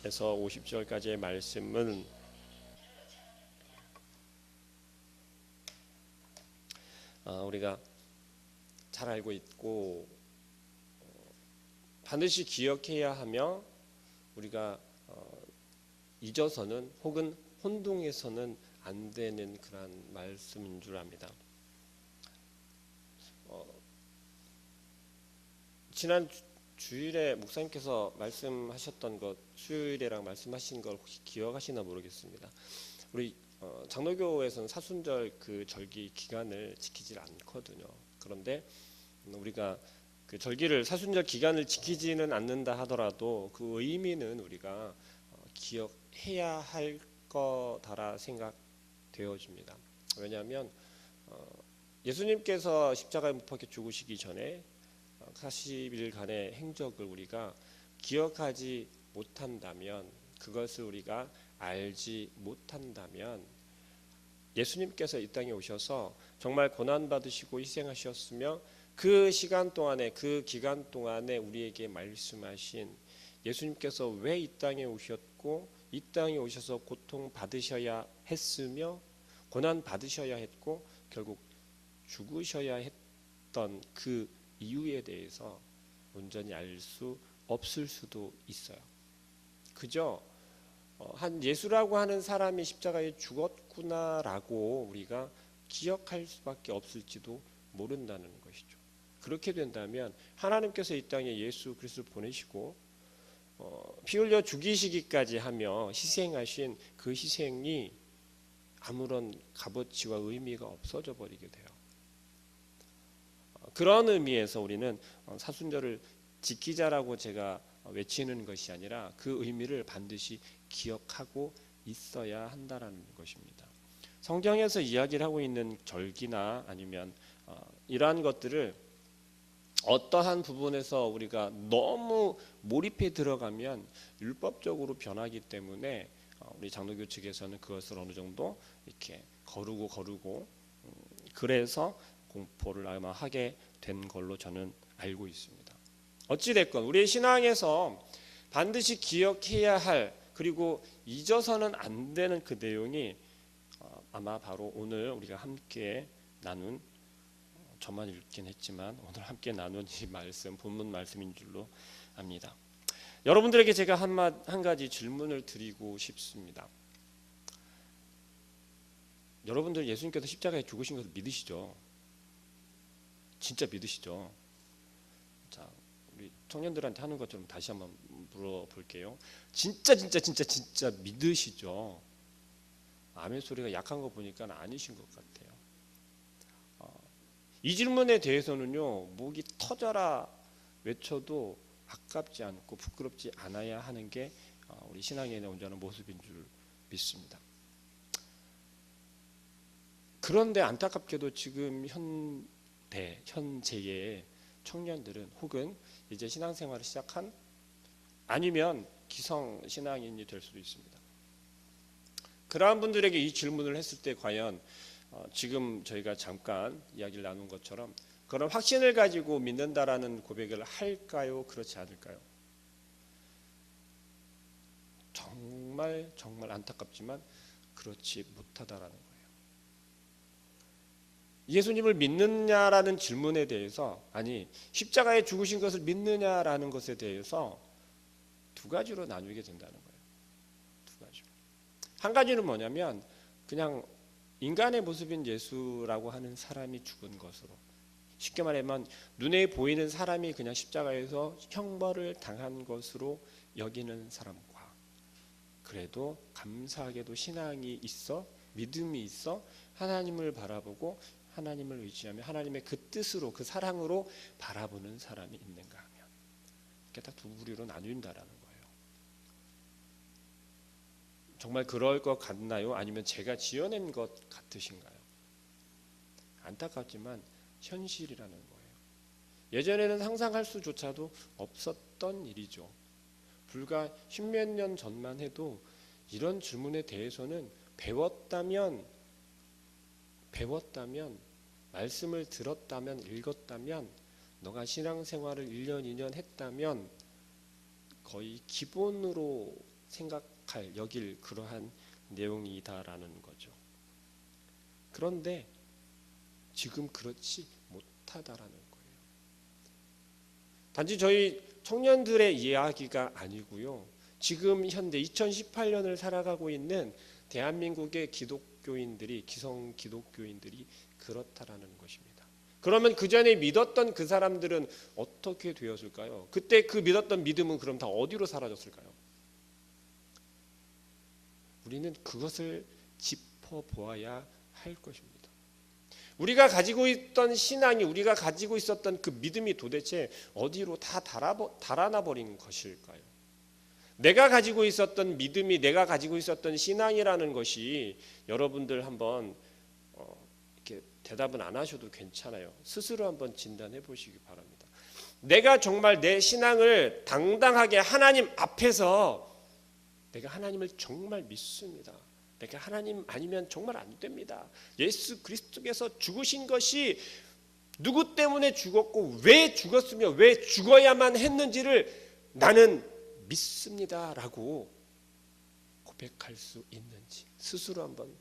50절까지의 말씀은 우리가 잘 알고 있고 반드시 기억해야 하며 우리가 잊어서는 혹은 혼동해서는 안 되는 그런 말씀인 줄 압니다. 지난 주일에 목사님께서 말씀하셨던 것, 수요일에랑 말씀하신 걸 혹시 기억하시나 모르겠습니다. 우리 장로교에서는 사순절 그 절기 기간을 지키질 않거든요. 그런데 우리가 그 절기를 사순절 기간을 지키지는 않는다 하더라도 그 의미는 우리가 기억해야 할 거다라 생각되어집니다. 왜냐하면 예수님께서 십자가에 못 박혀 죽으시기 전에 40일간의 행적을 우리가 기억하지 못한다면, 그것을 우리가 알지 못한다면 예수님께서 이 땅에 오셔서 정말 고난받으시고 희생하셨으며 그 시간 동안에, 그 기간 동안에 우리에게 말씀하신 예수님께서 왜 이 땅에 오셨고 이 땅에 오셔서 고통받으셔야 했으며 고난받으셔야 했고 결국 죽으셔야 했던 그 이유에 대해서 온전히 알 수 없을 수도 있어요. 그저 한 예수라고 하는 사람이 십자가에 죽었구나라고 우리가 기억할 수밖에 없을지도 모른다는 것이죠. 그렇게 된다면 하나님께서 이 땅에 예수 그리스도를 보내시고 피 흘려 죽이시기까지 하며 희생하신 그 희생이 아무런 값어치와 의미가 없어져 버리게 돼요. 그런 의미에서 우리는 사순절을 지키자라고 제가 외치는 것이 아니라 그 의미를 반드시 기억하고 있어야 한다라는 것입니다. 성경에서 이야기를 하고 있는 절기나 아니면 이러한 것들을 어떠한 부분에서 우리가 너무 몰입해 들어가면 율법적으로 변하기 때문에 우리 장로교 측에서는 그것을 어느 정도 이렇게 거르고 그래서 공포를 아마 하게 된 걸로 저는 알고 있습니다. 어찌됐건 우리의 신앙에서 반드시 기억해야 할, 그리고 잊어서는 안 되는 그 내용이 아마 바로 오늘 우리가 함께 나눈, 저만 읽긴 했지만 오늘 함께 나눈 이 말씀, 본문 말씀인 줄로 압니다. 여러분들에게 제가 한 가지 질문을 드리고 싶습니다. 여러분들 예수님께서 십자가에 죽으신 것을 믿으시죠? 진짜 믿으시죠? 자, 우리 청년들한테 하는 것처럼 다시 한번 물어볼게요. 진짜 믿으시죠? 아멘 소리가 약한 거 보니까 아니신 것 같아요. 이 질문에 대해서는요, 목이 터져라 외쳐도 아깝지 않고 부끄럽지 않아야 하는 게 우리 신앙인의 온전한 모습인 줄 믿습니다. 그런데 안타깝게도 지금 현재의 청년들은 혹은 이제 신앙생활을 시작한 아니면 기성 신앙인이 될 수도 있습니다. 그러한 분들에게 이 질문을 했을 때 과연 지금 저희가 잠깐 이야기를 나눈 것처럼 그런 확신을 가지고 믿는다라는 고백을 할까요? 그렇지 않을까요? 정말 안타깝지만 그렇지 못하다라는 거예요. 예수님을 믿느냐라는 질문에 대해서, 아니 십자가에 죽으신 것을 믿느냐라는 것에 대해서 두 가지로 나누게 된다는 거예요. 두 가지로. 한 가지는 뭐냐면 그냥 인간의 모습인 예수라고 하는 사람이 죽은 것으로, 쉽게 말하면 눈에 보이는 사람이 그냥 십자가에서 형벌을 당한 것으로 여기는 사람과, 그래도 감사하게도 신앙이 있어, 믿음이 있어, 하나님을 바라보고 하나님을 의지하며 하나님의 그 뜻으로, 그 사랑으로 바라보는 사람이 있는가 하면, 이렇게 딱 두 부류로 나뉜다라는 거예요. 정말 그럴 것 같나요? 아니면 제가 지어낸 것 같으신가요? 안타깝지만 현실이라는 거예요. 예전에는 상상할 수조차도 없었던 일이죠. 불과 십몇 년 전만 해도 이런 질문에 대해서는 배웠다면, 말씀을 들었다면, 읽었다면, 너가 신앙생활을 1년 2년 했다면 거의 기본으로 생각할 여길 그러한 내용이다라는 거죠. 그런데 지금 그렇지 못하다라는 거예요. 단지 저희 청년들의 이야기가 아니고요. 지금 현대 2018년을 살아가고 있는 대한민국의 기독교인들이, 기성 기독교인들이 그렇다라는 것입니다. 그러면 그 전에 믿었던 그 사람들은 어떻게 되었을까요? 그때 그 믿었던 믿음은 그럼 다 어디로 사라졌을까요? 우리는 그것을 짚어보아야 할 것입니다. 우리가 가지고 있던 신앙이, 우리가 가지고 있었던 그 믿음이 도대체 어디로 다 달아나 버린 것일까요? 내가 가지고 있었던 믿음이, 내가 가지고 있었던 신앙이라는 것이, 여러분들 한번 이렇게 대답은 안 하셔도 괜찮아요. 스스로 한번 진단해 보시기 바랍니다. 내가 정말 내 신앙을 당당하게 하나님 앞에서 내가 하나님을 정말 믿습니다. 내가 하나님 아니면 정말 안 됩니다. 예수 그리스도께서 죽으신 것이 누구 때문에 죽었고 왜 죽었으며 왜 죽어야만 했는지를 나는 믿습니다라고 고백할 수 있는지 스스로 한번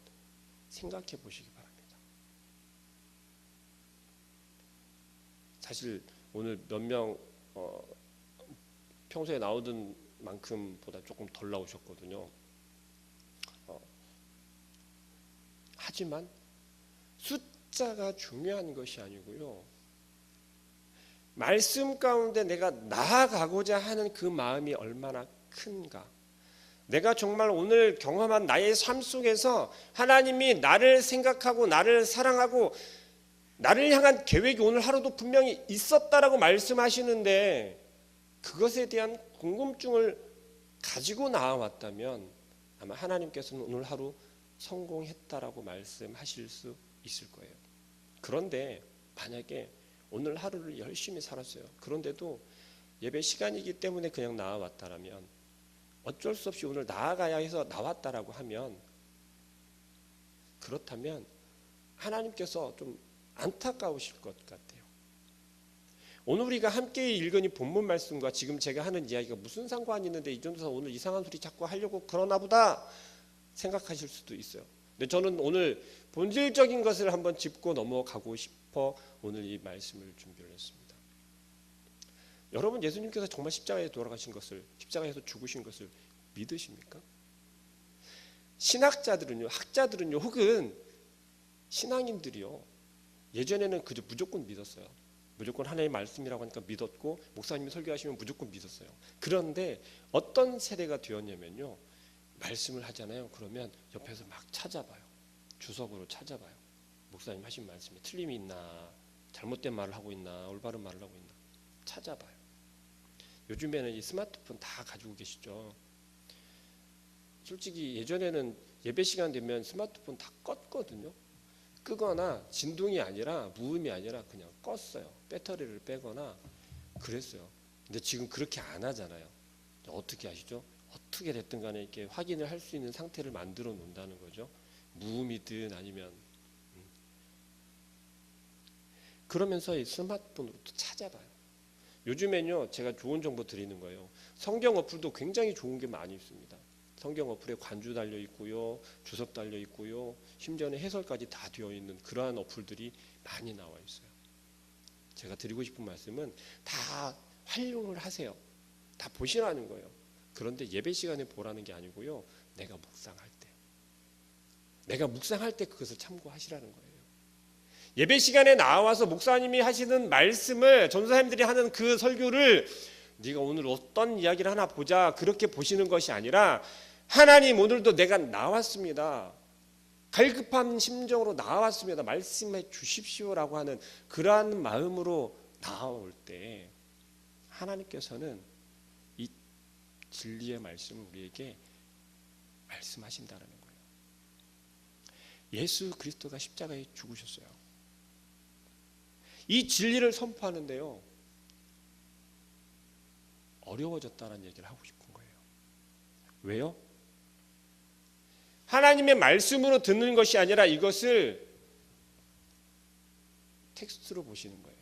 생각해 보시기 바랍니다. 사실 오늘 몇 명 평소에 나오던 만큼보다 조금 덜 나오셨거든요. 하지만 숫자가 중요한 것이 아니고요. 말씀 가운데 내가 나아가고자 하는 그 마음이 얼마나 큰가. 내가 정말 오늘 경험한 나의 삶 속에서 하나님이 나를 생각하고 나를 사랑하고 나를 향한 계획이 오늘 하루도 분명히 있었다라고 말씀하시는데 그것에 대한 궁금증을 가지고 나와왔다면 아마 하나님께서는 오늘 하루 성공했다라고 말씀하실 수 있을 거예요. 그런데 만약에 오늘 하루를 열심히 살았어요. 그런데도 예배 시간이기 때문에 그냥 나와왔다라면, 어쩔 수 없이 오늘 나아가야 해서 나왔다라고 하면, 그렇다면 하나님께서 좀 안타까우실 것 같아요. 오늘 우리가 함께 읽은 이 본문 말씀과 지금 제가 하는 이야기가 무슨 상관이 있는데 이 전도사 오늘 이상한 소리 자꾸 하려고 그러나 보다 생각하실 수도 있어요. 근데 저는 오늘 본질적인 것을 한번 짚고 넘어가고 싶어 오늘 이 말씀을 준비를 했습니다. 여러분, 예수님께서 정말 십자가에 돌아가신 것을, 십자가에서 죽으신 것을 믿으십니까? 신학자들은요, 학자들은요, 혹은 신앙인들이요, 예전에는 그저 무조건 믿었어요. 무조건 하나님의 말씀이라고 하니까 믿었고, 목사님이 설교하시면 무조건 믿었어요. 그런데 어떤 세대가 되었냐면요, 말씀을 하잖아요. 그러면 옆에서 막 찾아봐요. 주석으로 찾아봐요. 목사님 하신 말씀에 틀림이 있나, 잘못된 말을 하고 있나, 올바른 말을 하고 있나 찾아봐요. 요즘에는 이 스마트폰 다 가지고 계시죠. 솔직히 예전에는 예배 시간 되면 스마트폰 다 껐거든요. 끄거나 진동이 아니라 무음이 아니라 그냥 껐어요. 배터리를 빼거나 그랬어요. 근데 지금 그렇게 안 하잖아요. 어떻게 하시죠? 어떻게 됐든 간에 이렇게 확인을 할 수 있는 상태를 만들어 놓는다는 거죠. 무음이든 아니면 그러면서 이 스마트폰으로 또 찾아봐요. 요즘엔요, 제가 좋은 정보 드리는 거예요. 성경 어플도 굉장히 좋은 게 많이 있습니다. 성경 어플에 관주 달려 있고요, 주석 달려 있고요, 심지어는 해설까지 다 되어 있는 그러한 어플들이 많이 나와 있어요. 제가 드리고 싶은 말씀은 다 활용을 하세요. 다 보시라는 거예요. 그런데 예배 시간에 보라는 게 아니고요, 내가 묵상할 때 그것을 참고하시라는 거예요. 예배 시간에 나와서 목사님이 하시는 말씀을, 전도사님들이 하는 그 설교를 네가 오늘 어떤 이야기를 하나 보자 그렇게 보시는 것이 아니라, 하나님 오늘도 내가 나왔습니다, 갈급한 심정으로 나왔습니다, 말씀해 주십시오라고 하는 그러한 마음으로 나올 때 하나님께서는 이 진리의 말씀을 우리에게 말씀하신다는 거예요. 예수 그리스도가 십자가에 죽으셨어요. 이 진리를 선포하는데요, 어려워졌다는 얘기를 하고 싶은 거예요. 왜요? 하나님의 말씀으로 듣는 것이 아니라 이것을 텍스트로 보시는 거예요.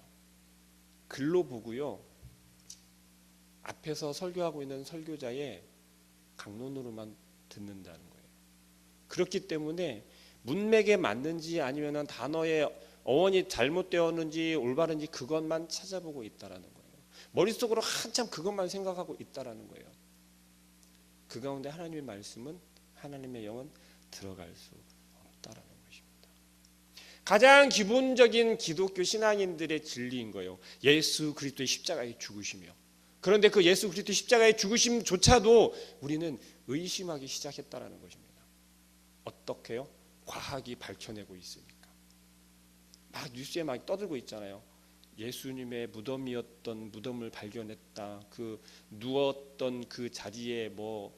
글로 보고요, 앞에서 설교하고 있는 설교자의 강론으로만 듣는다는 거예요. 그렇기 때문에 문맥에 맞는지 아니면 단어의 어원이 잘못되었는지 올바른지 그것만 찾아보고 있다라는 거예요. 머릿속으로 한참 그것만 생각하고 있다라는 거예요. 그 가운데 하나님의 말씀은, 하나님의 영은 들어갈 수 없다라는 것입니다. 가장 기본적인 기독교 신앙인들의 진리인 거예요. 예수 그리스도의 십자가에 죽으시며. 그런데 그 예수 그리스도의 십자가의 죽으심조차도 우리는 의심하기 시작했다라는 것입니다. 어떻게요? 과학이 밝혀내고 있으니까. 막 뉴스에 막 떠들고 있잖아요. 예수님의 무덤이었던 무덤을 발견했다. 그 누웠던 그 자리에 뭐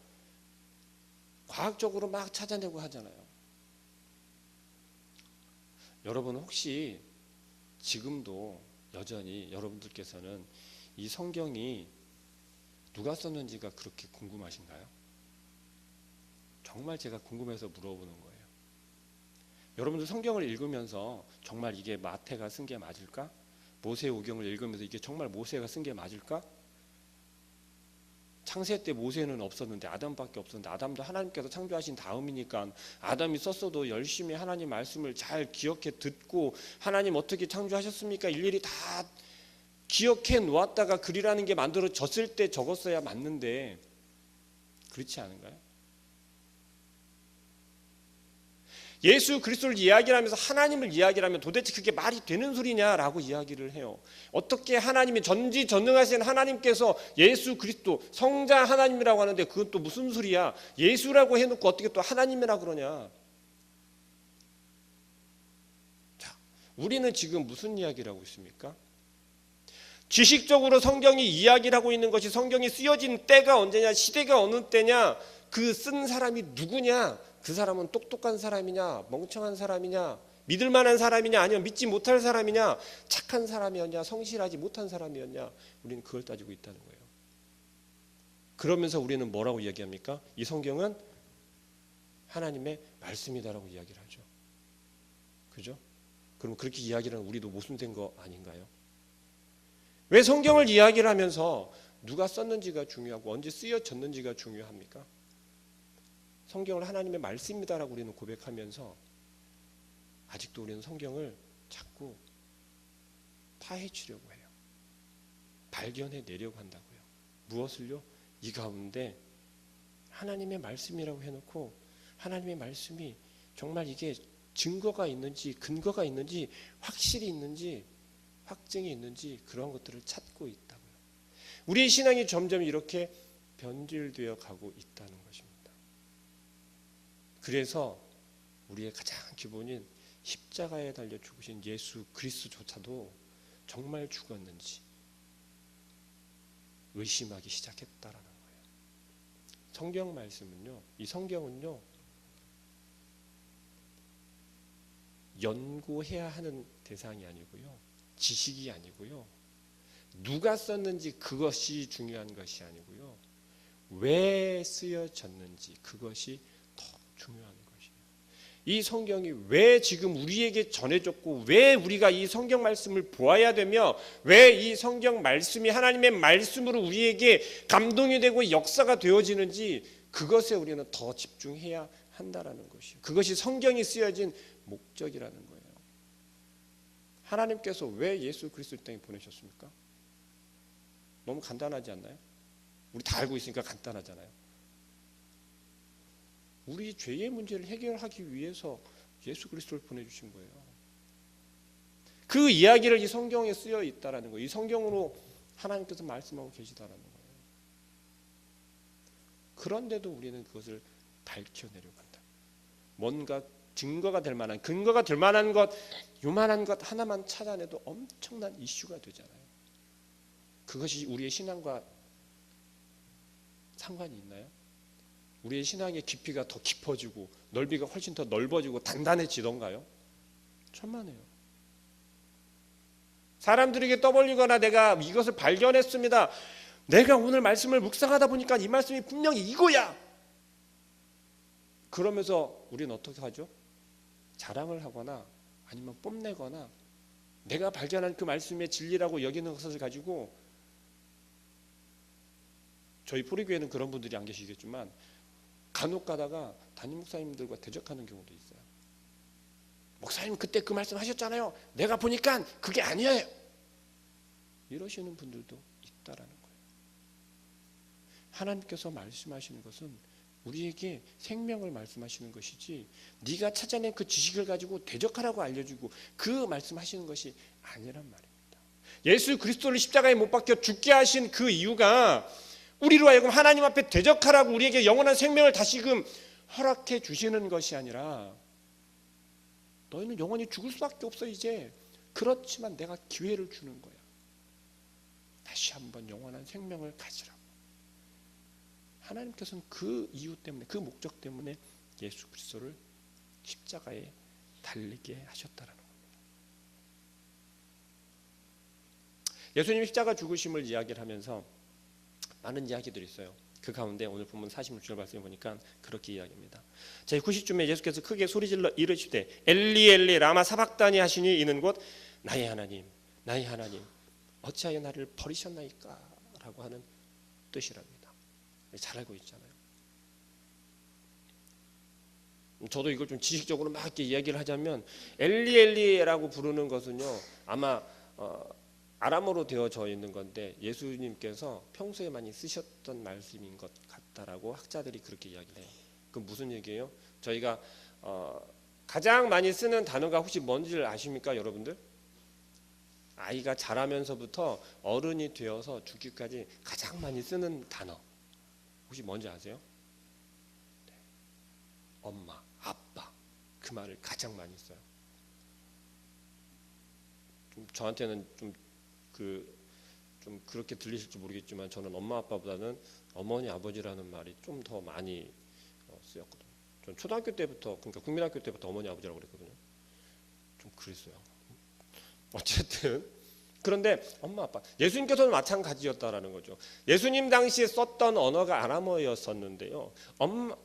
과학적으로 막 찾아내고 하잖아요. 여러분 혹시 지금도 여전히 여러분들께서는 이 성경이 누가 썼는지가 그렇게 궁금하신가요? 정말 제가 궁금해서 물어보는 거예요. 여러분들 성경을 읽으면서 정말 이게 마태가 쓴 게 맞을까? 모세오경을 읽으면서 이게 정말 모세가 쓴 게 맞을까? 창세 때 모세는 없었는데 아담밖에 없었는데 아담도 하나님께서 창조하신 다음이니까 아담이 썼어도 열심히 하나님 말씀을 잘 기억해 듣고 하나님 어떻게 창조하셨습니까? 일일이 다 기억해 놓았다가 글이라는 게 만들어졌을 때 적었어야 맞는데 그렇지 않은가요? 예수 그리스도를 이야기를 하면서 하나님을 이야기를 하면 도대체 그게 말이 되는 소리냐라고 이야기를 해요. 어떻게 하나님이 전지전능하신 하나님께서 예수 그리스도 성자 하나님이라고 하는데 그건 또 무슨 소리야? 예수라고 해놓고 어떻게 또 하나님이라 그러냐? 자, 우리는 지금 무슨 이야기를 하고 있습니까? 지식적으로 성경이 이야기를 하고 있는 것이 성경이 쓰여진 때가 언제냐, 시대가 어느 때냐, 그 쓴 사람이 누구냐, 그 사람은 똑똑한 사람이냐, 멍청한 사람이냐, 믿을 만한 사람이냐, 아니면 믿지 못할 사람이냐, 착한 사람이었냐, 성실하지 못한 사람이었냐, 우리는 그걸 따지고 있다는 거예요. 그러면서 우리는 뭐라고 이야기합니까? 이 성경은 하나님의 말씀이다라고 이야기를 하죠. 그죠? 그럼 그렇게 이야기를 하면 우리도 모순된 거 아닌가요? 왜 성경을 이야기를 하면서 누가 썼는지가 중요하고 언제 쓰여졌는지가 중요합니까? 성경을 하나님의 말씀이다라고 우리는 고백하면서 아직도 우리는 성경을 자꾸 파헤치려고 해요. 발견해 내려고 한다고요. 무엇을요? 이 가운데 하나님의 말씀이라고 해놓고 하나님의 말씀이 정말 이게 증거가 있는지 근거가 있는지 확실히 있는지 확증이 있는지 그런 것들을 찾고 있다고요. 우리의 신앙이 점점 이렇게 변질되어 가고 있다는 것입니다. 그래서 우리의 가장 기본인 십자가에 달려 죽으신 예수 그리스도조차도 정말 죽었는지 의심하기 시작했다라는 거예요. 성경 말씀은요, 이 성경은요, 연구해야 하는 대상이 아니고요, 지식이 아니고요, 누가 썼는지 그것이 중요한 것이 아니고요, 왜 쓰여졌는지 그것이 더 중요한 것이에요. 이 성경이 왜 지금 우리에게 전해졌고 왜 우리가 이 성경 말씀을 보아야 되며 왜 이 성경 말씀이 하나님의 말씀으로 우리에게 감동이 되고 역사가 되어지는지 그것에 우리는 더 집중해야 한다라는 것이에요. 그것이 성경이 쓰여진 목적이라는 거예요. 하나님께서 왜 예수 그리스도 이 땅에 보내셨습니까? 너무 간단하지 않나요? 우리 다 알고 있으니까 간단하잖아요. 우리 죄의 문제를 해결하기 위해서 예수 그리스도를 보내주신 거예요. 그 이야기를 이 성경에 쓰여 있다라는 거예요. 이 성경으로 하나님께서 말씀하고 계시다라는 거예요. 그런데도 우리는 그것을 밝혀내려고 한다. 뭔가 증거가 될 만한, 근거가 될 만한 것, 요만한 것 하나만 찾아내도 엄청난 이슈가 되잖아요. 그것이 우리의 신앙과 상관이 있나요? 우리의 신앙의 깊이가 더 깊어지고 넓이가 훨씬 더 넓어지고 단단해지던가요? 천만에요. 사람들에게 떠벌리거나 내가 이것을 발견했습니다. 내가 오늘 말씀을 묵상하다 보니까 이 말씀이 분명히 이거야. 그러면서 우리는 어떻게 하죠? 자랑을 하거나 아니면 뽐내거나 내가 발견한 그 말씀의 진리라고 여기는 것을 가지고 저희 포리교회는 그런 분들이 안 계시겠지만 간혹 가다가 담임 목사님들과 대적하는 경우도 있어요. 목사님 그때 그 말씀 하셨잖아요. 내가 보니까 그게 아니에요. 이러시는 분들도 있다라는 거예요. 하나님께서 말씀하시는 것은 우리에게 생명을 말씀하시는 것이지 네가 찾아낸 그 지식을 가지고 대적하라고 알려주고 그 말씀하시는 것이 아니란 말입니다. 예수 그리스도를 십자가에 못 박혀 죽게 하신 그 이유가 우리로 하여금 하나님 앞에 대적하라고 우리에게 영원한 생명을 다시금 허락해 주시는 것이 아니라 너희는 영원히 죽을 수밖에 없어 이제. 그렇지만 내가 기회를 주는 거야. 다시 한번 영원한 생명을 가지라고. 하나님께서는 그 이유 때문에 그 목적 때문에 예수 그리스도를 십자가에 달리게 하셨다라는 겁니다. 예수님 십자가 죽으심을 이야기를 하면서 많은 이야기들이 있어요. 그 가운데 오늘 본문 46절 말씀을 보니까 그렇게 이야기합니다. 제90쯤에 예수께서 크게 소리질러 이르시되 엘리 엘리 라마 사박다니 하시니 이는 곧 나의 하나님 나의 하나님 어찌하여 나를 버리셨나이까 라고 하는 뜻이랍니다. 잘 알고 있잖아요. 저도 이걸 좀 지식적으로 막 이렇게 이야기를 하자면 엘리 엘리라고 부르는 것은요 아마 아람어로 되어져 있는 건데 예수님께서 평소에 많이 쓰셨던 말씀인 것 같다라고 학자들이 그렇게 이야기를 해요. 그럼 무슨 얘기예요? 저희가 가장 많이 쓰는 단어가 혹시 뭔지를 아십니까 여러분들? 아이가 자라면서부터 어른이 되어서 죽기까지 가장 많이 쓰는 단어 혹시 뭔지 아세요? 네. 엄마, 아빠 그 말을 가장 많이 써요. 좀 저한테는 좀 그렇게 들리실지 모르겠지만 저는 엄마 아빠보다는 어머니 아버지라는 말이 좀 더 많이 쓰였거든요. 전 초등학교 때부터 그러니까 국민학교 때부터 어머니 아버지라고 그랬거든요. 좀 그랬어요. 어쨌든 그런데 엄마 아빠 예수님께서는 마찬가지였다라는 거죠. 예수님 당시에 썼던 언어가 아람어였었는데요.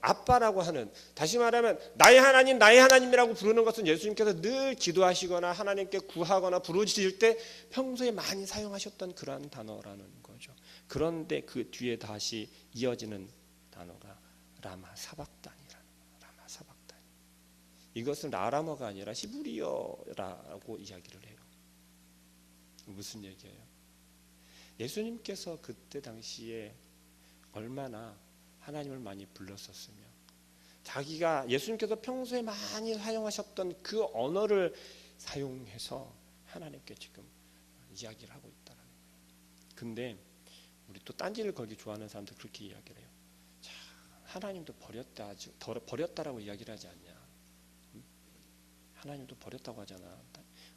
아빠라고 하는 다시 말하면 나의 하나님이라고 부르는 것은 예수님께서 늘 기도하시거나 하나님께 구하거나 부르짖을 때 평소에 많이 사용하셨던 그러한 단어라는 거죠. 그런데 그 뒤에 다시 이어지는 단어가 라마 사박단이라는 거예요. 라마 사박단. 이것은 아람어가 아니라 히브리어라고 이야기를 해요. 무슨 얘기예요? 예수님께서 그때 당시에 얼마나 하나님을 많이 불렀었으며 자기가 예수님께서 평소에 많이 사용하셨던 그 언어를 사용해서 하나님께 지금 이야기를 하고 있다는 거예요. 근데 우리 또 딴지를 걸기 좋아하는 사람들 그렇게 이야기를 해요. 자, 하나님도 버렸다라고 이야기를 하지 않냐? 하나님도 버렸다고 하잖아.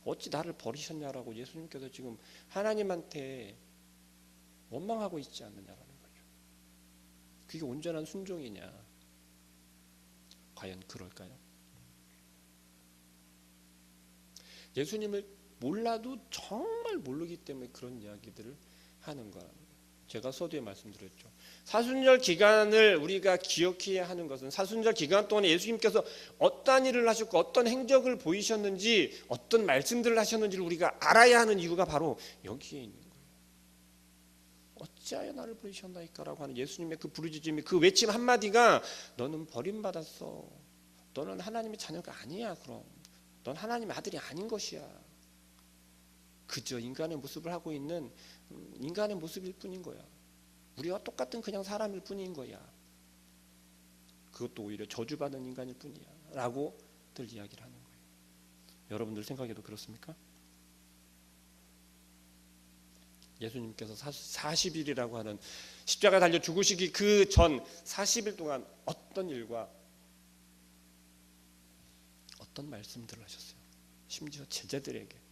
어찌 나를 버리셨냐라고 예수님께서 지금 하나님한테 원망하고 있지 않느냐라는 거죠. 그게 온전한 순종이냐? 과연 그럴까요? 예수님을 몰라도 정말 모르기 때문에 그런 이야기들을 하는 거라는 거예요. 제가 서두에 말씀드렸죠. 사순절 기간을 우리가 기억해야 하는 것은 사순절 기간 동안에 예수님께서 어떤 일을 하셨고 어떤 행적을 보이셨는지 어떤 말씀들을 하셨는지를 우리가 알아야 하는 이유가 바로 여기에 있는 거예요. 어찌하여 나를 버리셨나이까 라고 하는 예수님의 그 부르짖음이 그 외침 한마디가 너는 버림받았어. 너는 하나님의 자녀가 아니야. 그럼 넌 하나님의 아들이 아닌 것이야. 그저 인간의 모습을 하고 있는 인간의 모습일 뿐인 거야. 우리와 똑같은 그냥 사람일 뿐인 거야. 그것도 오히려 저주받은 인간일 뿐이야 라고들 이야기를 하는 거예요. 여러분들 생각에도 그렇습니까? 예수님께서 40일이라고 하는 십자가 달려 죽으시기 그 전 40일 동안 어떤 일과 어떤 말씀들을 하셨어요? 심지어 제자들에게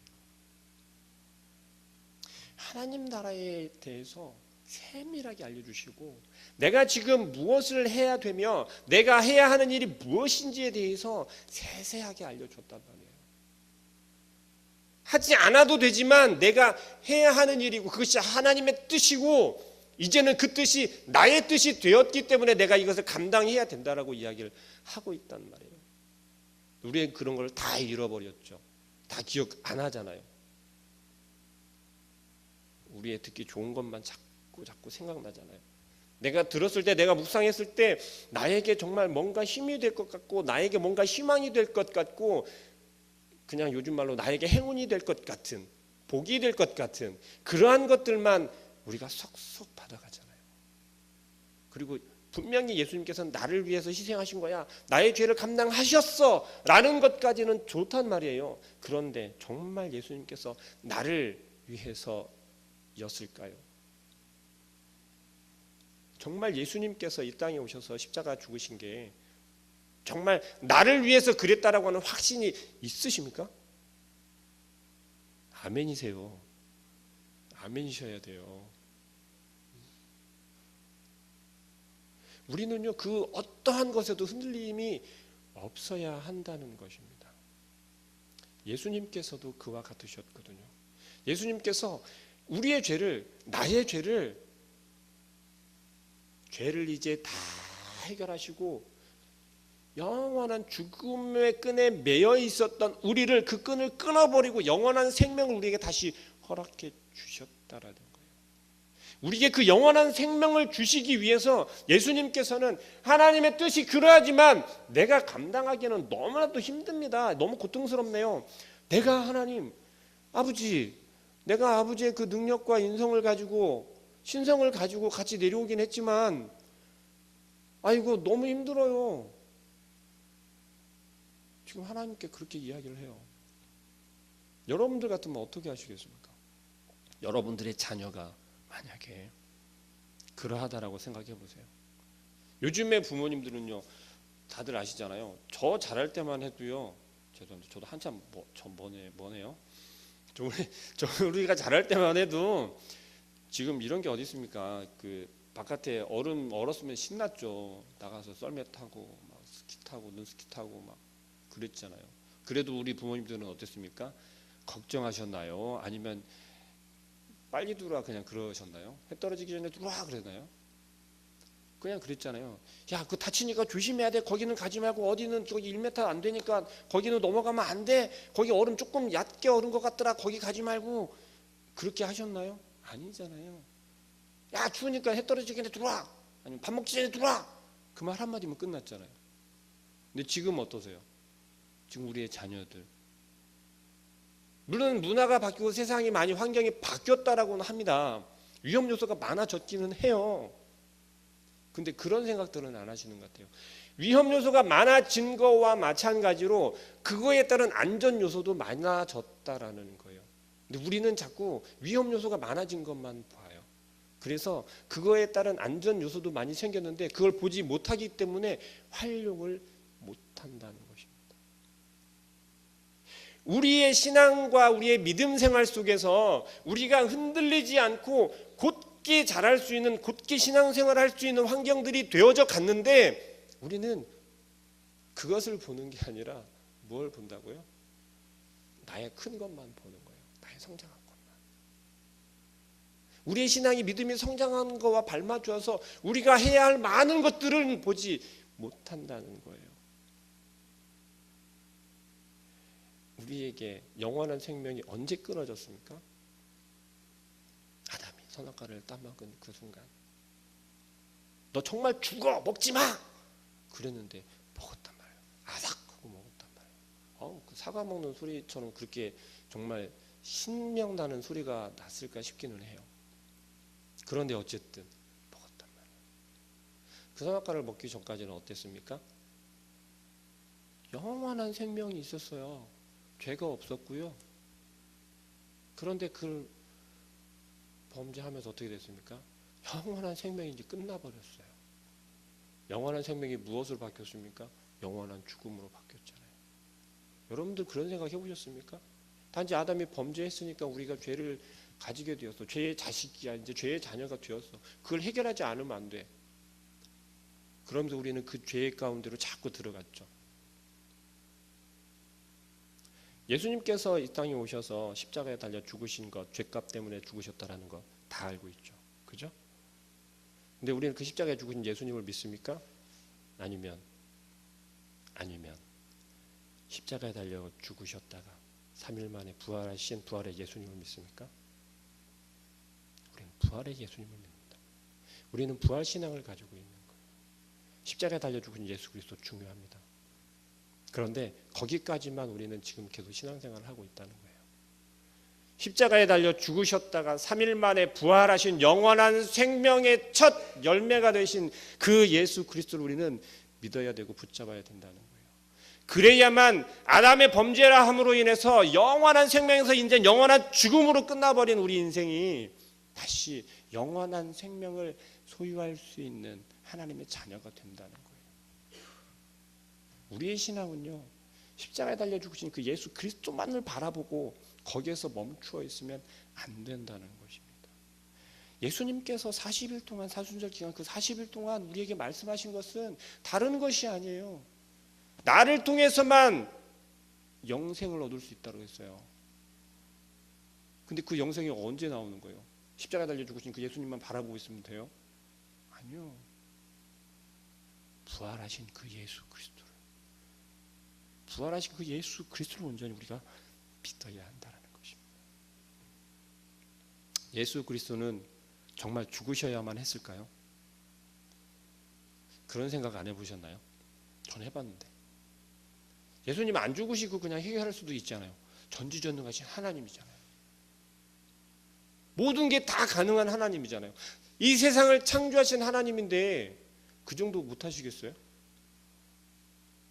하나님 나라에 대해서 세밀하게 알려주시고 내가 지금 무엇을 해야 되며 내가 해야 하는 일이 무엇인지에 대해서 세세하게 알려줬단 말이에요. 하지 않아도 되지만 내가 해야 하는 일이고 그것이 하나님의 뜻이고 이제는 그 뜻이 나의 뜻이 되었기 때문에 내가 이것을 감당해야 된다라고 이야기를 하고 있단 말이에요. 우리는 그런 걸 다 잃어버렸죠. 다 기억 안 하잖아요. 우리의 듣기 좋은 것만 자꾸 생각나잖아요. 내가 들었을 때, 내가 묵상했을 때 나에게 정말 뭔가 힘이 될 것 같고, 나에게 뭔가 희망이 될 것 같고, 그냥 요즘 말로 나에게 행운이 될 것 같은, 복이 될 것 같은 그러한 것들만 우리가 쏙쏙 받아가잖아요. 그리고 분명히 예수님께서는 나를 위해서 희생하신 거야, 나의 죄를 감당하셨어 라는 것까지는 좋단 말이에요. 그런데 정말 예수님께서 나를 위해서였을까요? 정말 예수님께서 이 땅에 오셔서 십자가 죽으신 게 정말 나를 위해서 그랬다라고 하는 확신이 있으십니까? 아멘이세요. 아멘이셔야 돼요. 우리는요, 그 어떠한 것에도 흔들림이 없어야 한다는 것입니다. 예수님께서도 그와 같으셨거든요. 예수님께서 우리의 죄를, 나의 죄를 이제 다 해결하시고 영원한 죽음의 끈에 매여 있었던 우리를, 그 끈을 끊어버리고 영원한 생명을 우리에게 다시 허락해 주셨다라는 거예요. 우리에게 그 영원한 생명을 주시기 위해서 예수님께서는, 하나님의 뜻이 그러하지만 내가 감당하기에는 너무나도 힘듭니다. 너무 고통스럽네요. 내가 하나님 아버지, 내가 아버지의 그 능력과 인성을 가지고, 신성을 가지고 같이 내려오긴 했지만 아이고 너무 힘들어요. 지금 하나님께 그렇게 이야기를 해요. 여러분들 같으면 어떻게 하시겠습니까? 여러분들의 자녀가 만약에 그러하다라고 생각해 보세요. 요즘의 부모님들은요, 다들 아시잖아요. 저 잘할 때만 해도요, 죄송합니다. 저도 한참 뭐네요. 우리가 잘할 때만 해도 지금 이런 게 어디 있습니까? 그 바깥에 얼음 얼었으면 신났죠. 나가서 썰매 타고 막 스키 타고 눈스키 타고 막 그랬잖아요. 그래도 우리 부모님들은 어땠습니까? 걱정하셨나요? 아니면 빨리 들어와 그냥 그러셨나요? 해 떨어지기 전에 들어와 그랬나요? 그냥 그랬잖아요. 야, 그거 다치니까 조심해야 돼. 거기는 가지 말고, 어디는 저기 1m 안 되니까 거기는 넘어가면 안 돼. 거기 얼음 조금 얕게 얼은 것 같더라. 거기 가지 말고. 그렇게 하셨나요? 아니잖아요. 야, 추우니까 해 떨어지기 전에 들어와. 아니면 밥 먹기 전에 들어와. 그 말 한마디면 끝났잖아요. 근데 지금 어떠세요? 지금 우리의 자녀들, 물론 문화가 바뀌고 세상이 많이, 환경이 바뀌었다라고는 합니다. 위험 요소가 많아졌기는 해요. 근데 그런 생각들은 안 하시는 것 같아요. 위험 요소가 많아진 거와 마찬가지로 그거에 따른 안전 요소도 많아졌다라는 거예요. 근데 우리는 자꾸 위험 요소가 많아진 것만 봐요. 그래서 그거에 따른 안전 요소도 많이 생겼는데 그걸 보지 못하기 때문에 활용을 못한다는 것입니다. 우리의 신앙과 우리의 믿음 생활 속에서 우리가 흔들리지 않고 곧게 자랄 수 있는, 곧게 신앙생활을 할 수 있는 환경들이 되어져 갔는데, 우리는 그것을 보는 게 아니라 뭘 본다고요? 나의 큰 것만 보는 거예요. 나의 성장한 것만. 우리의 신앙이, 믿음이 성장한 것과 발맞춰서 우리가 해야 할 많은 것들을 보지 못한다는 거예요. 우리에게 영원한 생명이 언제 끊어졌습니까? 아담이 선악과를 따먹은 그 순간. 너 정말 죽어, 먹지 마! 그랬는데 먹었단 말이에요. 아삭 하고 먹었단 말이에요. 그 사과 먹는 소리처럼 그렇게 정말 신명나는 소리가 났을까 싶기는 해요. 그런데 어쨌든 먹었단 말이에요. 그 선악과를 먹기 전까지는 어땠습니까? 영원한 생명이 있었어요. 죄가 없었고요. 그런데 그걸 범죄하면서 어떻게 됐습니까? 영원한 생명이 이제 끝나버렸어요. 영원한 생명이 무엇으로 바뀌었습니까? 영원한 죽음으로 바뀌었잖아요. 여러분들 그런 생각 해보셨습니까? 단지 아담이 범죄했으니까 우리가 죄를 가지게 되었어. 죄의 자식이야. 이제 죄의 자녀가 되었어. 그걸 해결하지 않으면 안 돼. 그러면서 우리는 그 죄의 가운데로 자꾸 들어갔죠. 예수님께서 이 땅에 오셔서 십자가에 달려 죽으신 것, 죄값 때문에 죽으셨다라는 거 다 알고 있죠. 그죠? 근데 우리는 그 십자가에 죽으신 예수님을 믿습니까? 아니면 십자가에 달려 죽으셨다가 3일 만에 부활하신 부활의 예수님을 믿습니까? 우리는 부활의 예수님을 믿습니다. 우리는 부활신앙을 가지고 있는 거예요. 십자가에 달려 죽으신 예수 그리스도 중요합니다. 그런데 거기까지만 우리는 지금 계속 신앙생활을 하고 있다는 거예요. 십자가에 달려 죽으셨다가 3일 만에 부활하신 영원한 생명의 첫 열매가 되신 그 예수 그리스도를 우리는 믿어야 되고 붙잡아야 된다는 거예요. 그래야만 아담의 범죄라 함으로 인해서 영원한 생명에서 이제 영원한 죽음으로 끝나버린 우리 인생이 다시 영원한 생명을 소유할 수 있는 하나님의 자녀가 된다는 거예요. 우리의 신앙은요, 십자가에 달려 죽으신 그 예수 그리스도만을 바라보고 거기에서 멈추어 있으면 안 된다는 것입니다. 예수님께서 40일 동안 사순절 기간 그 40일 동안 우리에게 말씀하신 것은 다른 것이 아니에요. 나를 통해서만 영생을 얻을 수 있다고 했어요. 근데 그 영생이 언제 나오는 거예요? 십자가에 달려 죽으신 그 예수님만 바라보고 있으면 돼요? 아니요. 부활하신 그 예수 그리스도를, 부활하신 그 예수 그리스도를 온전히 우리가 믿어야 한다는 것입니다. 예수 그리스도는 정말 죽으셔야만 했을까요? 그런 생각 안 해보셨나요? 저는 해봤는데 예수님 안 죽으시고 그냥 해결할 수도 있잖아요. 전지전능하신 하나님이잖아요. 모든 게 다 가능한 하나님이잖아요. 이 세상을 창조하신 하나님인데 그 정도 못하시겠어요?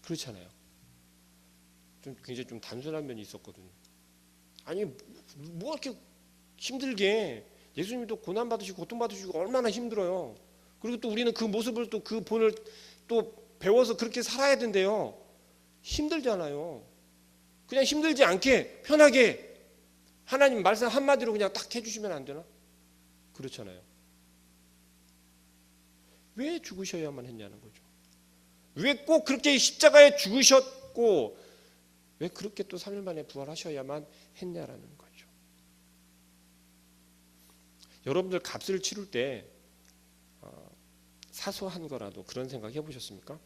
그렇잖아요. 굉장히 좀 단순한 면이 있었거든요. 아니 뭐 이렇게 힘들게, 예수님도 고난 받으시고 고통 받으시고 얼마나 힘들어요. 그리고 또 우리는 그 모습을 또 그 본을 또 배워서 그렇게 살아야 된대요. 힘들잖아요. 그냥 힘들지 않게 편하게 하나님 말씀 한마디로 그냥 딱 해주시면 안 되나? 그렇잖아요. 왜 죽으셔야만 했냐는 거죠. 왜 꼭 그렇게 십자가에 죽으셨고 왜 그렇게 또 3일 만에 부활하셔야만 했냐라는 거죠. 여러분들 값을 치를 때 사소한 거라도 그런 생각 해보셨습니까?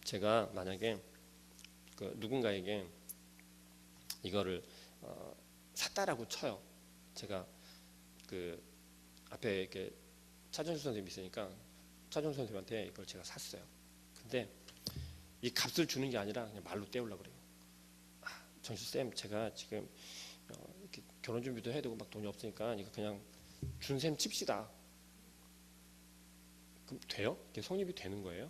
제가 만약에 누군가에게 이거를 샀다라고 쳐요. 제가 그 앞에 이렇게 차정수 선생님이 있으니까 차정수 선생님한테 이걸 제가 샀어요. 근데 이 값을 주는 게 아니라 그냥 말로 때우려고 그래요. 정수 쌤, 제가 지금 이렇게 결혼 준비도 해야 되고 막 돈이 없으니까 이거 그냥 준 셈 칩시다. 그럼 돼요? 이게 성립이 되는 거예요?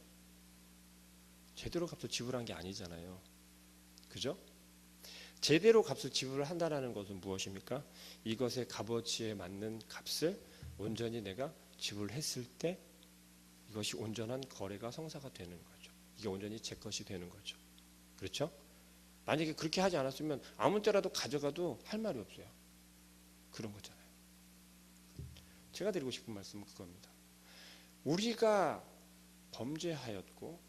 제대로 값을 지불한 게 아니잖아요. 그죠? 제대로 값을 지불한다는 것은 무엇입니까? 이것의 값어치에 맞는 값을 온전히 내가 지불했을 때 이것이 온전한 거래가 성사가 되는 거죠. 이게 온전히 제 것이 되는 거죠. 그렇죠? 만약에 그렇게 하지 않았으면 아무 때라도 가져가도 할 말이 없어요. 그런 거잖아요. 제가 드리고 싶은 말씀은 그겁니다. 우리가 범죄하였고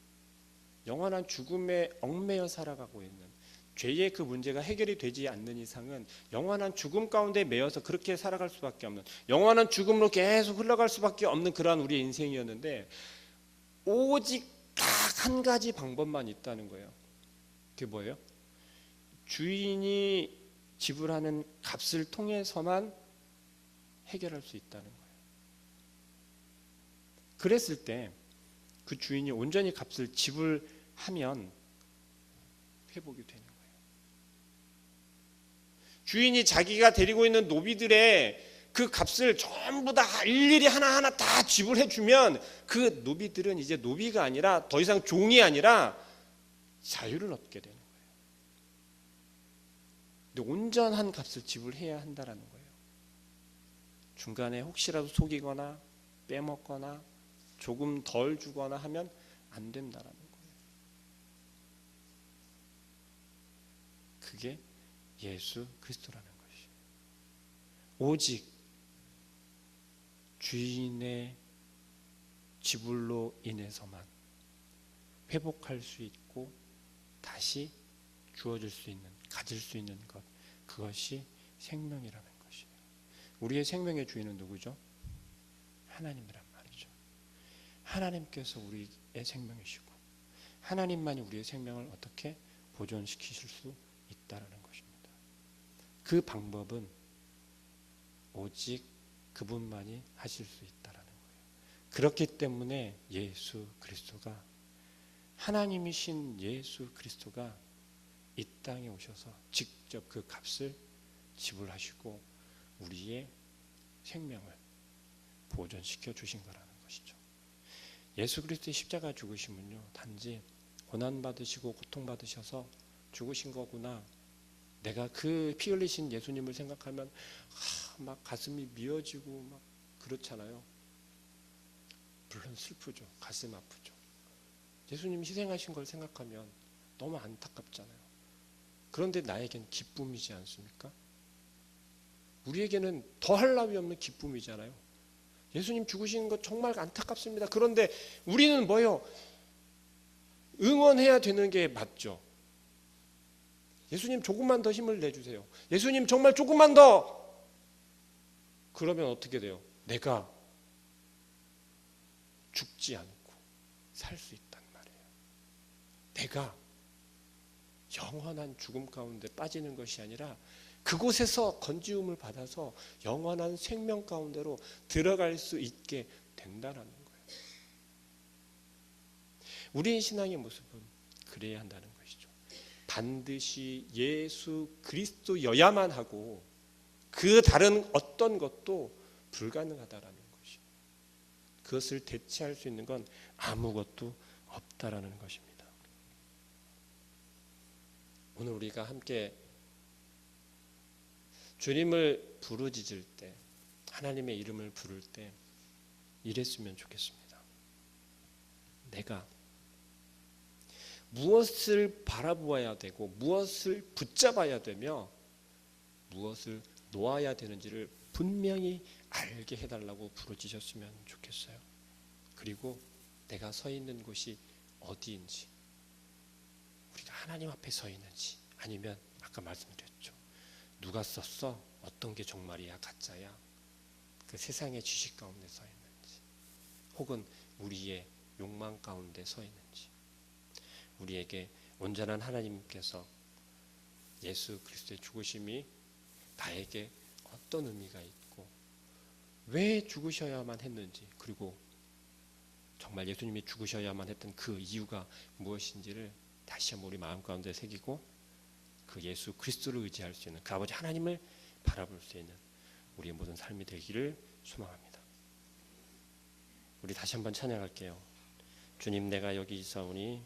영원한 죽음에 얽매여 살아가고 있는 죄의 그 문제가 해결이 되지 않는 이상은 영원한 죽음 가운데 매여서 그렇게 살아갈 수밖에 없는, 영원한 죽음으로 계속 흘러갈 수밖에 없는 그러한 우리의 인생이었는데 오직 딱 한 가지 방법만 있다는 거예요. 그게 뭐예요? 주인이 지불하는 값을 통해서만 해결할 수 있다는 거예요. 그랬을 때 그 주인이 온전히 값을 지불하면 회복이 되는 거예요. 주인이 자기가 데리고 있는 노비들의 그 값을 전부 다 일일이 하나하나 다 지불해 주면 그 노비들은 이제 노비가 아니라 더 이상 종이 아니라 자유를 얻게 되는 거예요. 근데 온전한 값을 지불해야 한다라는 거예요. 중간에 혹시라도 속이거나 빼먹거나 조금 덜 주거나 하면 안 된다라는 거예요. 그게 예수 그리스도라는 것이에요. 오직 주인의 지불로 인해서만 회복할 수 있고 다시 주어질 수 있는, 가질 수 있는 것, 그것이 생명이라는 것이에요. 우리의 생명의 주인은 누구죠? 하나님이란 말이죠. 하나님께서 우리의 생명이시고 하나님만이 우리의 생명을 어떻게 보존시키실 수 있다라는 것입니다. 그 방법은 오직 그분만이 하실 수 있다라는 거예요. 그렇기 때문에 예수 그리스도가, 하나님이신 예수 그리스도가 이 땅에 오셔서 직접 그 값을 지불하시고 우리의 생명을 보존시켜 주신 거라는 것이죠. 예수 그리스도의 십자가 죽으심은요, 단지 고난받으시고 고통받으셔서 죽으신 거구나, 내가 그 피 흘리신 예수님을 생각하면 막 가슴이 미어지고 막 그렇잖아요. 물론 슬프죠. 가슴 아프죠. 예수님 희생하신 걸 생각하면 너무 안타깝잖아요. 그런데 나에겐 기쁨이지 않습니까? 우리에게는 더할 나위 없는 기쁨이잖아요. 예수님 죽으시는 것 정말 안타깝습니다. 그런데 우리는 뭐요? 응원해야 되는 게 맞죠. 예수님 조금만 더 힘을 내주세요. 예수님 정말 조금만 더. 그러면 어떻게 돼요? 내가 죽지 않고 살 수 있단 말이에요. 내가 영원한 죽음 가운데 빠지는 것이 아니라 그곳에서 건지움을 받아서 영원한 생명 가운데로 들어갈 수 있게 된다는 거예요. 우리의 신앙의 모습은 그래야 한다는 것이죠. 반드시 예수 그리스도여야만 하고 그 다른 어떤 것도 불가능하다라는 것이, 그것을 대체할 수 있는 건 아무것도 없다라는 것입니다. 오늘 우리가 함께 주님을 부르짖을 때, 하나님의 이름을 부를 때 이랬으면 좋겠습니다. 내가 무엇을 바라보아야 되고 무엇을 붙잡아야 되며 무엇을 놓아야 되는지를 분명히 알게 해달라고 부르짖으셨으면 좋겠어요. 그리고 내가 서 있는 곳이 어디인지, 우리가 하나님 앞에 서 있는지, 아니면 아까 말씀드렸죠, 누가 썼어? 어떤 게 정말이야? 가짜야? 그 세상의 지식 가운데 서 있는지, 혹은 우리의 욕망 가운데 서 있는지, 우리에게 온전한 하나님께서 예수 그리스도의 죽으심이 나에게 어떤 의미가 있고 왜 죽으셔야만 했는지, 그리고 정말 예수님이 죽으셔야만 했던 그 이유가 무엇인지를 다시 한번 우리 마음 가운데 새기고 그 예수 그리스도를 의지할 수 있는, 그 아버지 하나님을 바라볼 수 있는 우리의 모든 삶이 되기를 소망합니다. 우리 다시 한번 찬양할게요. 주님, 내가 여기 있사오니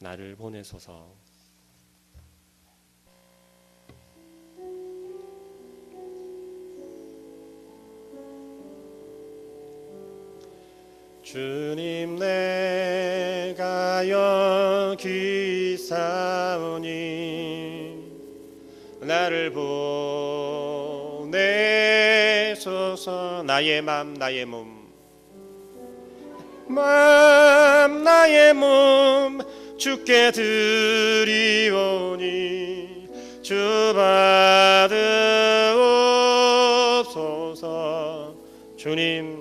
나를 보내소서. 주님, 내가 여기 있사오니 나를 보내소서. 나의 맘 나의 몸 나의 몸 주께 드리오니 주 받으옵소서. 주님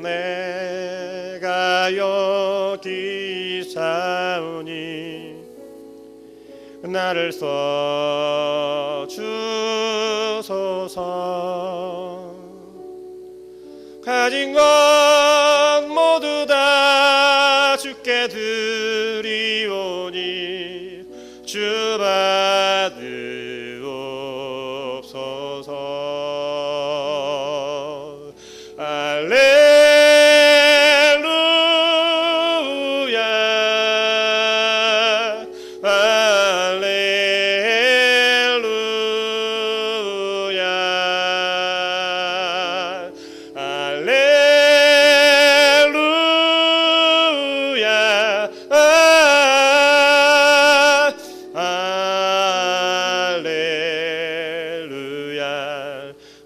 내가 여기 있사오니 나를 써주소서. 가진 것 모두 다 주께 드리오니 주 받으옵소서. 할렐루야 할렐루야 할렐루야 할렐루야.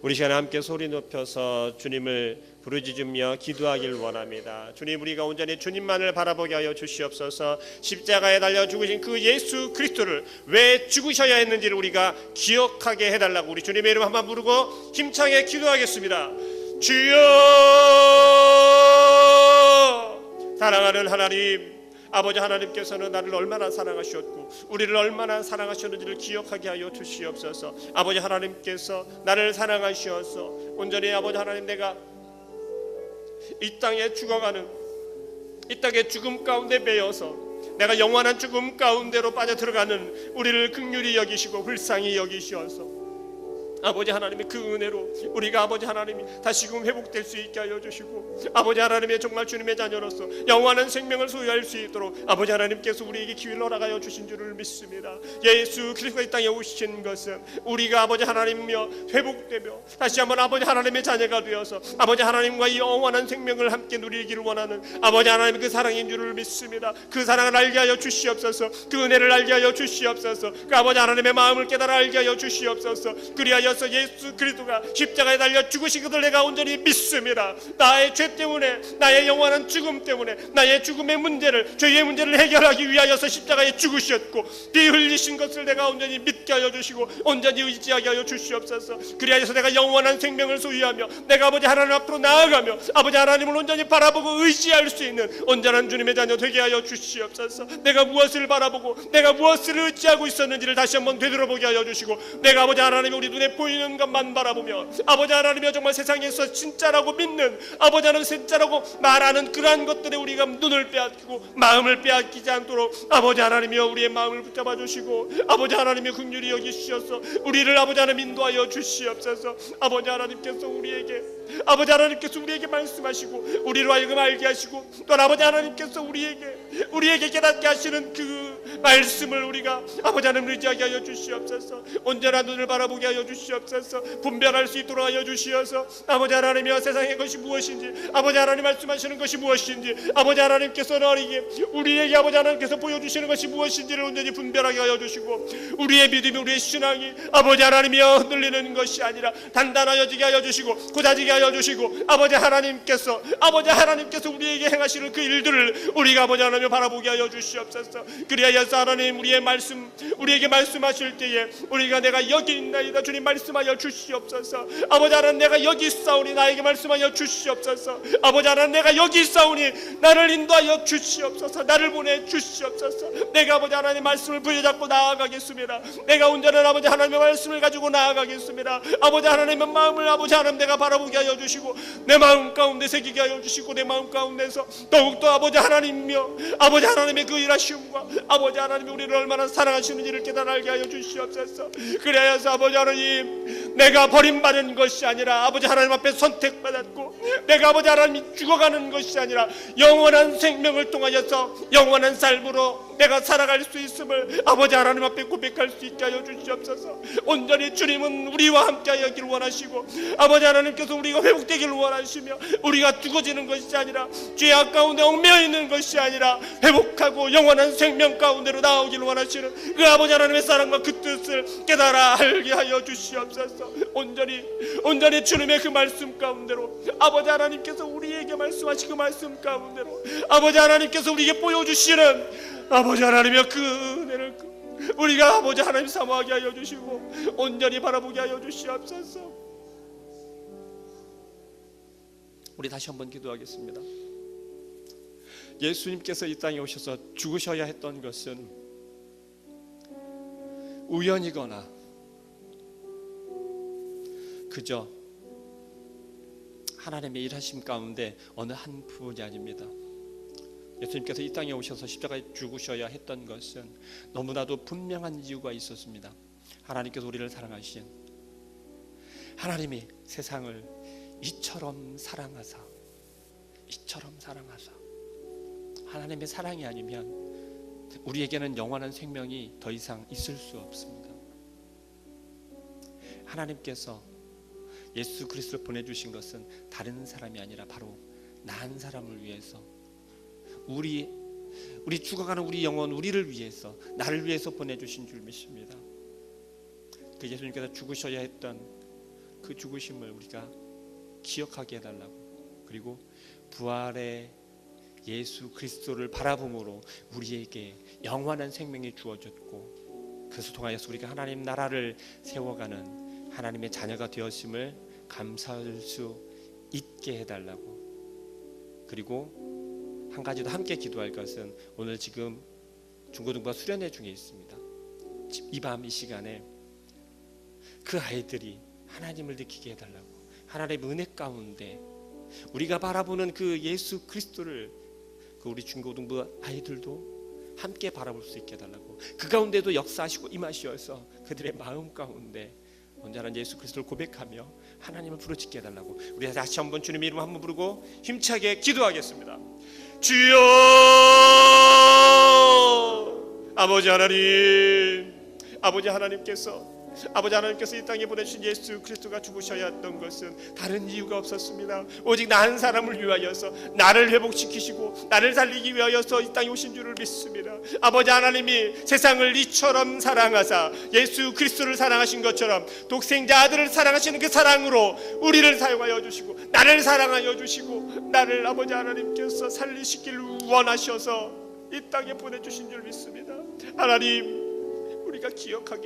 우리 시간에 함께 소리 높여서 주님을 부르짖으며 기도하길 원합니다. 주님, 우리가 온전히 주님만을 바라보게 하여 주시옵소서. 십자가에 달려 죽으신 그 예수 그리스도를 왜 죽으셔야 했는지를 우리가 기억하게 해달라고 우리 주님의 이름 한번 부르고 힘차게 기도하겠습니다. 주여, 사랑하는 하나님, 아버지 하나님께서는 나를 얼마나 사랑하셨고 우리를 얼마나 사랑하셨는지를 기억하게 하여 주시옵소서. 아버지 하나님께서 나를 사랑하시어서 온전히 아버지 하나님 내가 이 땅에 죽어가는, 이 땅의 죽음 가운데 매여서 내가 영원한 죽음 가운데로 빠져들어가는 우리를 긍휼히 여기시고 불쌍히 여기시어서 아버지 하나님의 그 은혜로 우리가 아버지 하나님이 다시금 회복될 수 있게 하여 주시고, 아버지 하나님의 정말 주님의 자녀로서 영원한 생명을 소유할 수 있도록 아버지 하나님께서 우리에게 기회를 허락하여 주신 줄을 믿습니다. 예수 그리스도가 이 땅에 오신 것은 우리가 아버지 하나님이며 회복되며 다시 한번 아버지 하나님의 자녀가 되어서 아버지 하나님과 이 영원한 생명을 함께 누리기를 원하는 아버지 하나님의 그 사랑인 줄을 믿습니다. 그 사랑을 알게 하여 주시옵소서. 그 은혜를 알게 하여 주시옵소서. 그 아버지 하나님의 마음을 깨달아 알게 하여 주시옵소서. 그리하여 예수 그리스도가 십자가에 달려 죽으신 것을 내가 온전히 믿습니다. 나의 죄 때문에, 나의 영원한 죽음 때문에, 나의 죽음의 문제를, 죄의 문제를 해결하기 위하여서 십자가에 죽으셨고 피 흘리신 것을 내가 온전히 믿게 하여 주시고 온전히 의지하게 하여 주시옵소서. 그리하여서 내가 영원한 생명을 소유하며 내가 아버지 하나님 앞으로 나아가며 아버지 하나님을 온전히 바라보고 의지할 수 있는 온전한 주님의 자녀 되게 하여 주시옵소서. 내가 무엇을 바라보고 내가 무엇을 의지하고 있었는지를 다시 한번 되돌아보게 하여 주시고, 내가 아버지 하나님 우리 눈에 보이는 것만 바라보며 아버지 하나님이 정말 세상에서 진짜라고 믿는, 아버지 하나님 진짜라고 말하는 그러한 것들에 우리가 눈을 빼앗기고 마음을 빼앗기지 않도록 아버지 하나님이여 우리의 마음을 붙잡아 주시고 아버지 하나님의 긍휼히 여기시어서 우리를 아버지 하나님 인도하여 주시옵소서. 아버지 하나님께서 우리에게 말씀하시고 우리로 하여금 알게 하시고 또 아버지 하나님께서 우리에게 깨닫게 하시는 그 말씀을 우리가 아버지 하나님 의지하게 하여 주시옵소서. 온전한 눈을 바라보게 하여 주시옵소서. 분별할 수 있도록 하여 주시어서 아버지 하나님이여 세상의 것이 무엇인지, 아버지 하나님 말씀하시는 것이 무엇인지, 아버지 하나님께서는 우리에게 아버지 하나님께서 보여주시는 것이 무엇인지를 온전히 분별하게 하여 주시고, 우리의 믿음이, 우리의 신앙이 아버지 하나님이여 흔들리는 것이 아니라 단단하여지게 하여 주시고 고자지게 하여 주시고, 아버지 하나님께서 우리에게 행하시는 그 일들을 우리가 아버지 하나님 바라보게 하여 주시옵소서. 그리하여서 하나님 우리에게 말씀하실 때에 우리가 내가 여기 있나이다 주님 말씀하여 주시옵소서. 아버지 하나님 내가 여기 있사오니 나에게 말씀하여 주시옵소서. 아버지 하나님 내가 여기 있사오니 나를 인도하여 주시옵소서. 나를 보내 주시옵소서. 내가 아버지 하나님 말씀을 부여잡고 나아가겠습니다. 내가 온전한 아버지 하나님의 말씀을 가지고 나아가겠습니다. 아버지 하나님의 마음을 아버지 하나님 내가 바라보게 하여 주시고 내 마음 가운데 새기게 하여 주시고 내 마음 가운데서 더욱더 아버지 하나님이며 아버지 하나님의 그 일하심과 아버지 하나님이 우리를 얼마나 사랑하시는지를 깨달아 알게 하여 주시옵소서. 그래야서 아버지 하나님 내가 버림받은 것이 아니라 아버지 하나님 앞에 선택받았고 내가 아버지 하나님이 죽어가는 것이 아니라 영원한 생명을 통하여서 영원한 삶으로 내가 살아갈 수 있음을 아버지 하나님 앞에 고백할 수 있게 하여 주시옵소서. 온전히 주님은 우리와 함께 하기를 원하시고 아버지 하나님께서 우리가 회복되기를 원하시며 우리가 죽어지는 것이 아니라 죄악 가운데 얽매여 있는 것이 아니라 회복하고 영원한 생명 가운데로 나오기를 원하시는 그 아버지 하나님의 사랑과 그 뜻을 깨달아 알게 하여 주시옵소서. 온전히 주님의 그 말씀 가운데로 아버지 하나님께서 우리에게 말씀하신 그 말씀 가운데로 아버지 하나님께서 우리에게 보여주시는 아버지 하나님의 그 은혜를 우리가 아버지 하나님 사모하게 하여 주시고 온전히 바라보게 하여 주시옵소서. 우리 다시 한번 기도하겠습니다. 예수님께서 이 땅에 오셔서 죽으셔야 했던 것은 우연이거나 그저 하나님의 일하심 가운데 어느 한 부분이 아닙니다. 예수님께서 이 땅에 오셔서 십자가에 죽으셔야 했던 것은 너무나도 분명한 이유가 있었습니다. 하나님께서 우리를 사랑하신 하나님이 세상을 이처럼 사랑하사 하나님의 사랑이 아니면 우리에게는 영원한 생명이 더 이상 있을 수 없습니다. 하나님께서 예수 그리스도를 보내주신 것은 다른 사람이 아니라 바로 나 한 사람을 위해서 우리 죽어가는 우리 영혼 우리를 위해서 나를 위해서 보내주신 줄 믿습니다. 그 예수님께서 죽으셔야 했던 그 죽으심을 우리가 기억하게 해달라고, 그리고 부활의 예수 그리스도를 바라봄으로 우리에게 영원한 생명이 주어졌고 그것을 통하여서 우리가 하나님 나라를 세워가는 하나님의 자녀가 되었음을 감사할 수 있게 해달라고, 그리고 한 가지 더 함께 기도할 것은 오늘 지금 중고등부가 수련회 중에 있습니다. 이 밤 이 시간에 그 아이들이 하나님을 느끼게 해달라고, 하나님의 은혜 가운데 우리가 바라보는 그 예수 그리스도를 그 우리 중고등부 아이들도 함께 바라볼 수 있게 해달라고, 그 가운데도 역사하시고 임하시어서 그들의 마음 가운데 언제나 예수 그리스도를 고백하며 하나님을 부르짖게 해달라고 우리 다시 한번 주님 이름 한번 부르고 힘차게 기도하겠습니다. 주여, 아버지 하나님, 아버지 하나님께서 이 땅에 보내주신 예수 그리스도가 죽으셔야 했던 것은 다른 이유가 없었습니다. 오직 나 한 사람을 위하여서, 나를 회복시키시고 나를 살리기 위하여서 이 땅에 오신 줄을 믿습니다. 아버지 하나님이 세상을 이처럼 사랑하사 예수 그리스도를 사랑하신 것처럼 독생자 아들을 사랑하시는 그 사랑으로 우리를 사용하여 주시고 나를 사랑하여 주시고 나를 아버지 하나님께서 살리시길 원하셔서 이 땅에 보내주신 줄 믿습니다. 하나님, 우리가 기억하게